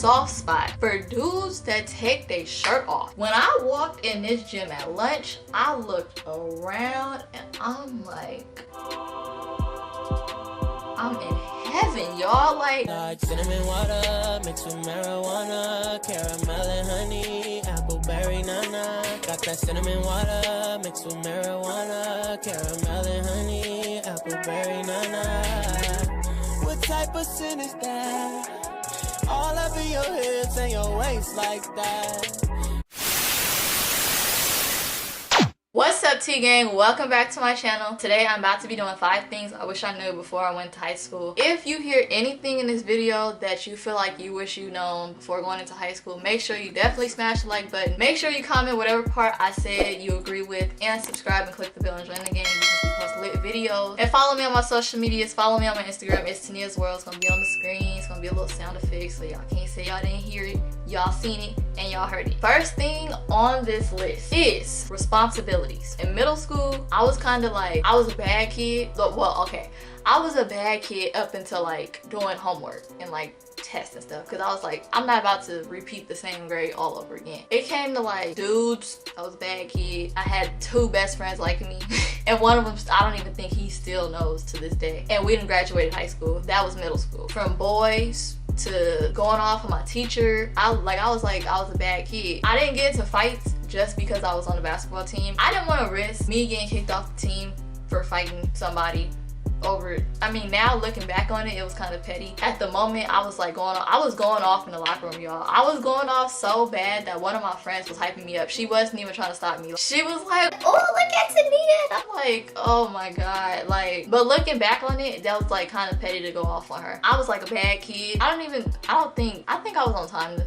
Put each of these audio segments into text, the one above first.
soft spot for dudes that take their shirt off. When I walked in this gym at lunch, I looked around and I'm like, I'm in heaven, y'all. Like cinnamon water mixed with marijuana, caramel and honey, appleberry nana. Got that cinnamon water mixed with marijuana, caramel and honey, appleberry nana. What type of sin is that? All up in your hips and your waist like that. What's up, T-Gang? Welcome back to my channel. Today I'm about to be doing 5 things I wish I knew before I went to high school. If you hear anything in this video that you feel like you wish you known before going into high school, make sure you definitely smash the like button. Make sure you comment whatever part I said you agree with, and subscribe and click the bell and join the game because we post lit videos. And follow me on my social medias. Follow me on my Instagram. It's Tania's World. It's gonna be on the screen. It's gonna be a little sound effect so y'all can't say y'all didn't hear it. Y'all seen it and y'all heard it. First thing on this list is responsibilities. In middle school, I was kind of like, I was a bad kid. Well, okay, I was a bad kid up until like doing homework and like tests and stuff, because I was like, I'm not about to repeat the same grade all over again. It came to like dudes, I was a bad kid. I had 2 best friends liking me and one of them, I don't even think he still knows to this day. And we didn't graduate high school. That was middle school. From boys to going off of my teacher, I was a bad kid. I didn't get into fights just because I was on the basketball team. I didn't want to risk me getting kicked off the team for fighting somebody over it. I mean, now looking back on it, it was kind of petty. At the moment, I was like going off in the locker room, y'all. I was going off so bad that one of my friends was hyping me up. She wasn't even trying to stop me. She was like, oh, look at Tania. And I'm like, oh my god. Like, but looking back on it, that was like kind of petty to go off on her. I was like a bad kid. I think I was on time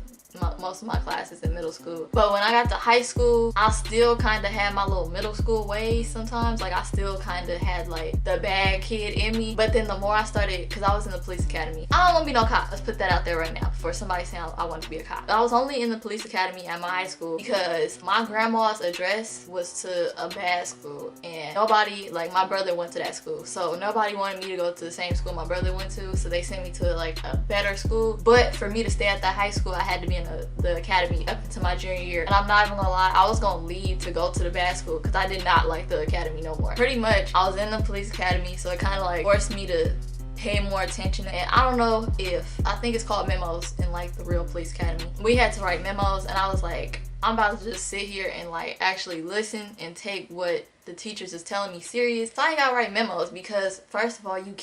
most of my classes in middle school. But when I got to high school, I still kind of had my little middle school ways sometimes. Like, I still kind of had like the bad kid in me. But then the more I started, because I was in the police academy. I don't want to be no cop. Let's put that out there right now before somebody saying I want to be a cop. I was only in the police academy at my high school because my grandma's address was to a bad school, and nobody, like my brother went to that school, so nobody wanted me to go to the same school my brother went to, so they sent me to like a better school. But for me to stay at that high school, I had to be in the academy up until my junior year. And I'm not even gonna lie, I was gonna leave to go to the bad school because I did not like the academy no more. Pretty much, I was in the police academy, so it kind of like forced me to pay more attention. And I don't know if, I think it's called memos in like the real police academy. We had to write memos, and I was like, I'm about to just sit here and like actually listen and take what the teachers is telling me serious. So I ain't gotta write memos because first of all, you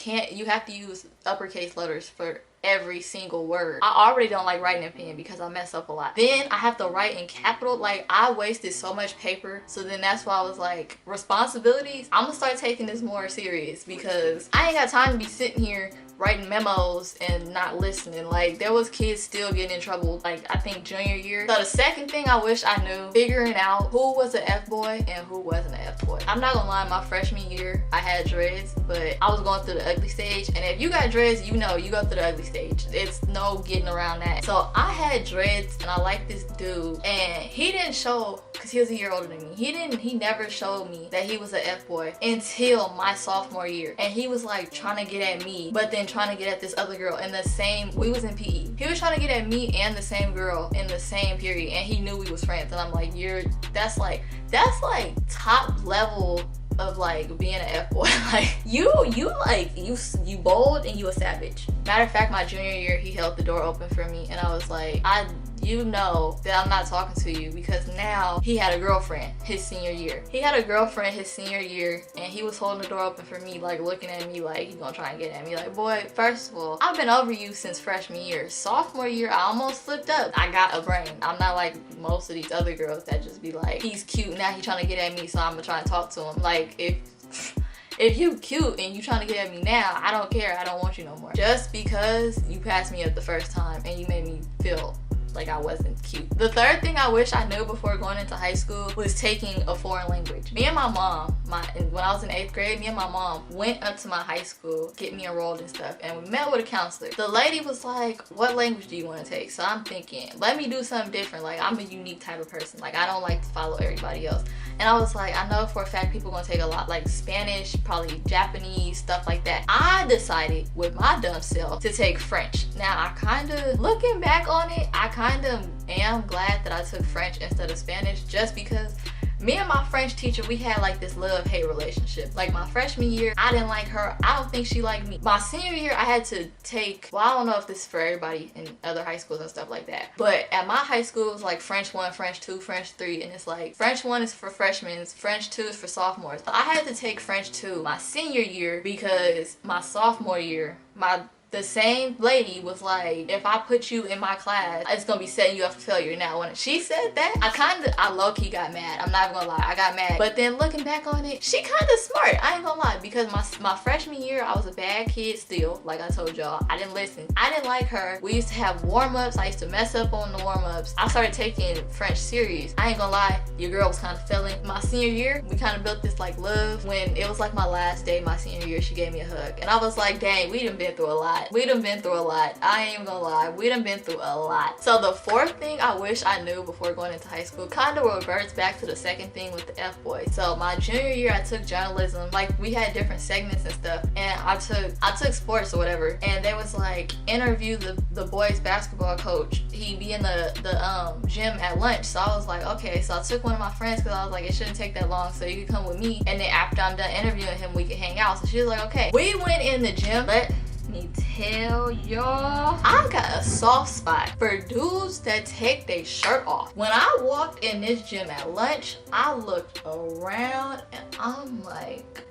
have to use uppercase letters for every single word. I already don't like writing in pen because I mess up a lot. Then I have to write in capital. Like, I wasted so much paper. So then that's why I was like, responsibilities, I'm gonna start taking this more serious because I ain't got time to be sitting here writing memos and not listening. Like, there was kids still getting in trouble, like I think junior year. So the second thing I wish I knew, figuring out who was an F-boy and who wasn't an F-boy. I'm not gonna lie, my freshman year I had dreads, but I was going through the ugly stage. And if you got dreads, you know you go through the ugly stage. It's no getting around that. So I had dreads and I liked this dude, and he didn't show, because he was a year older than me, he never showed me that he was an F-boy until my sophomore year. And he was like trying to get at me, but then trying to get at this other girl in the same, we was in PE. He was trying to get at me and the same girl in the same period, and he knew we was friends. And I'm like, that's like top level of like being an F-boy. Like, you bold and you a savage. Matter of fact, my junior year, he held the door open for me, and I was like, you know that I'm not talking to you, because now he had a girlfriend his senior year. He had a girlfriend his senior year, and he was holding the door open for me, like looking at me like he gonna try and get at me. Like, boy, first of all, I've been over you since freshman year. Sophomore year, I almost slipped up. I got a brain. I'm not like most of these other girls that just be like, he's cute, now he trying to get at me, so I'm gonna try and talk to him. Like, if you cute and you trying to get at me now, I don't care. I don't want you no more. Just because you passed me up the first time and you made me feel like I wasn't cute. The third thing I wish I knew before going into high school was taking a foreign language. Me and my mom, when I was in 8th grade, me and my mom went up to my high school, get me enrolled and stuff, and we met with a counselor. The lady was like, what language do you want to take? So I'm thinking, let me do something different. Like, I'm a unique type of person. Like, I don't like to follow everybody else. And I was like, I know for a fact people gonna take a lot, like Spanish, probably Japanese, stuff like that. I decided with my dumb self to take French. Now, I kind of, looking back on it, I kind of am glad that I took French instead of Spanish, just because me and my French teacher, we had like this love-hate relationship. Like my freshman year, I didn't like her. I don't think she liked me. My senior year, I had to take, well, I don't know if this is for everybody in other high schools and stuff like that. But at my high school, it was like French 1, French 2, French 3. And it's like French 1 is for freshmen, French 2 is for sophomores. I had to take French 2 my senior year because my sophomore year, the same lady was like, if I put you in my class, it's gonna be setting you up for failure. Now, when she said that, I low-key got mad. I'm not even gonna lie, I got mad. But then looking back on it, she kind of smart. I ain't gonna lie, because my freshman year, I was a bad kid still. Like I told y'all, I didn't listen. I didn't like her. We used to have warm-ups. I used to mess up on the warm-ups. I started taking French serious. I ain't gonna lie, your girl was kind of failing. My senior year, we kind of built this like love. When it was like my last day, my senior year, she gave me a hug. And I was like, dang, we done been through a lot. We done been through a lot. I ain't even gonna lie. We done been through a lot. So the fourth thing I wish I knew before going into high school kind of reverts back to the second thing with the F-boy. So my junior year, I took journalism. Like we had different segments and stuff. And I took sports or whatever. And they was like, interview the boys basketball coach. He be in the gym at lunch. So I was like, okay. So I took one of my friends because I was like, it shouldn't take that long. So you can come with me. And then after I'm done interviewing him, we can hang out. So she was like, okay. We went in the gym. Let me tell y'all, I got a soft spot for dudes that take their shirt off. When I walked in this gym at lunch, I looked around and I'm like,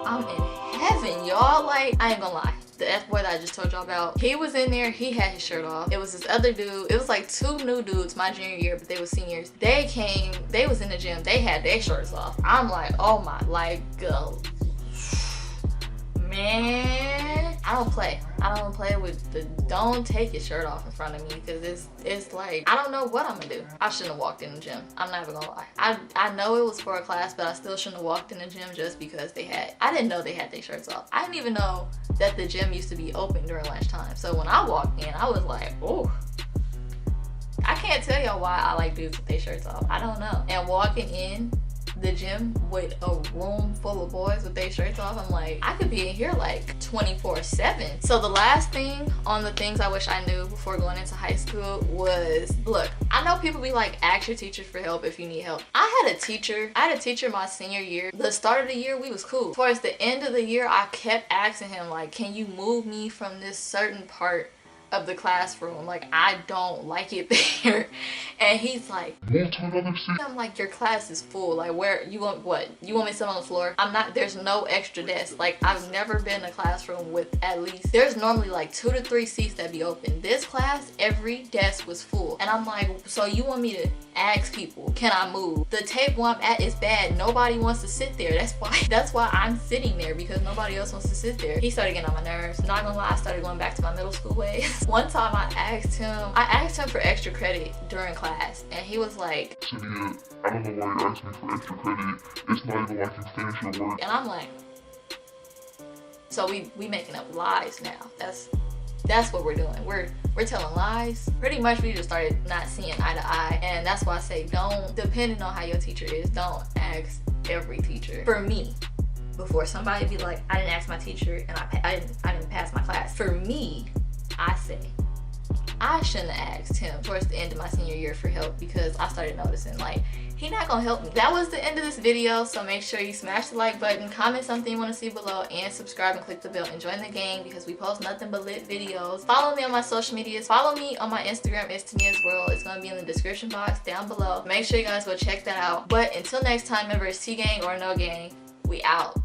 I'm in heaven, y'all. Like, I ain't gonna lie. The F-boy that I just told y'all about, he was in there, he had his shirt off. It was this other dude, it was like 2 new dudes my junior year, but they were seniors. They came, they was in the gym, they had their shirts off. I'm like, oh my, like, go. Man, I don't play with the don't take your shirt off in front of me, because it's like, I don't know what I'm gonna do. I shouldn't have walked in the gym. I'm not even gonna lie. I know it was for a class, but I still shouldn't have walked in the gym just because I didn't know they had their shirts off. I didn't even know that the gym used to be open during lunchtime. So when I walked in, I was like, oh. I can't tell y'all why I like dudes with their shirts off. I don't know. And walking in the gym with a room full of boys with their shirts off, I'm like, I could be in here like 24/7. So the last thing on the things I wish I knew before going into high school was, look, I know people be like, ask your teachers for help if you need help. I had a teacher my senior year. The start of the year, we was cool. Towards the end of the year, I kept asking him, like, can you move me from this certain part of the classroom? Like, I don't like it there. And he's like, I'm like, your class is full. Like, where you want, what you want me to sit on the floor? I'm not, there's no extra desk. Like, I've never been in a classroom with at least, there's normally like 2 to 3 seats that be open. This class, every desk was full. And I'm like, so you want me to ask people, can I move? The table I'm at is bad. Nobody wants to sit there. That's why I'm sitting there, because nobody else wants to sit there. He started getting on my nerves. Not gonna lie, I started going back to my middle school ways. One time I asked him for extra credit during class, and he was like, Tania, I don't know why you asked me for extra credit. It's not even like you finish your work. And I'm like, so we making up lies now. That's what we're doing. We're telling lies. Pretty much we just started not seeing eye to eye. And that's why I say, don't, depending on how your teacher is, don't ask every teacher. For me, before somebody be like, I didn't ask my teacher and I didn't pass my class. For me, I say, I shouldn't have asked him towards the end of my senior year for help, because I started noticing, like, he not gonna help me. That was the end of this video, so make sure you smash the like button, comment something you want to see below, and subscribe and click the bell and join the gang, because we post nothing but lit videos. Follow me on my social medias. Follow me on my Instagram, it's Tania's World. It's gonna be in the description box down below. Make sure you guys go check that out. But until next time, remember, it's T gang or no gang. We out.